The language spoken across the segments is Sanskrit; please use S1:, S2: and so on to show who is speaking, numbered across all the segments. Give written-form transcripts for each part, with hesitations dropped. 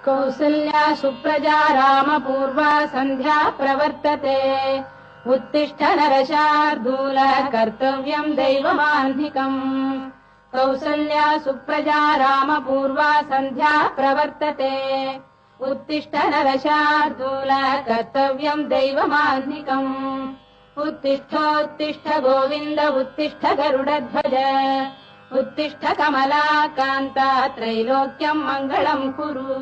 S1: कौसल्या सुप्रजा रामपूर्वा सन्ध्या प्रवर्तते उत्तिष्ठ नरशार्दूल कर्तव्यम् दैवमाह्निकम् कौसल्या सुप्रजा रामपूर्वा सन्ध्या प्रवर्तते उत्तिष्ठ नरशार्दूल कर्तव्यम् दैवमाह्निकम् उत्तिष्ठोत्तिष्ठ गोविन्द उत्तिष्ठ गरुडध्वज उत्तिष्ठ कमलाकान्ता त्रैलोक्यम् मङ्गलम् कुरु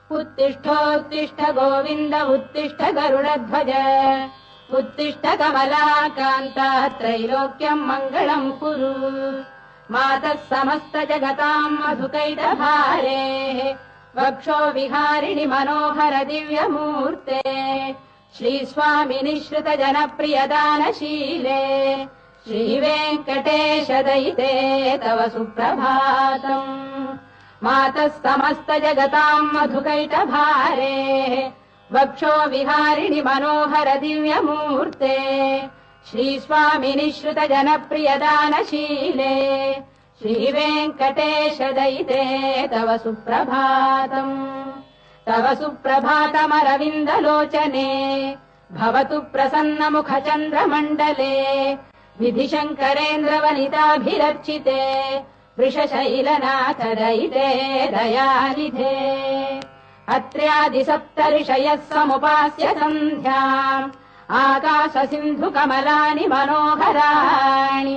S1: उत्तिष्ठोत्तिष्ठ गोविन्द उत्तिष्ठ गरुडध्वज उत्तिष्ठ कमलाकान्ता त्रैलोक्यम् मङ्गलम् कुरु मातः समस्त जगताम् मधुकैटभारेः वक्षो विहारिणि मनोहर दिव्यमूर्ते श्रीस्वामिनि श्रुत जनप्रियदानशीले श्रीवेङ्कटेश दयिते तव सुप्रभातम् मातः समस्त जगताम् मधुकैटभारेः वक्षो विहारिणि मनोहर दिव्यमूर्ते श्रीस्वामिनि श्रुत जनप्रियदानशीले श्रीवेङ्कटेश दयिते तव सुप्रभातम् तव सुप्रभातमरविन्दलोचने भवतु प्रसन्नमुखचन्द्रमण्डले विधिशङ्करेन्द्रवनिताभिरर्चिते वृषशैलनाथ दयिते दयानिधे अत्र्यादिसप्तऋषयः समुपास्य सन्ध्याम् आकाश सिन्धु कमलानि मनोहराणि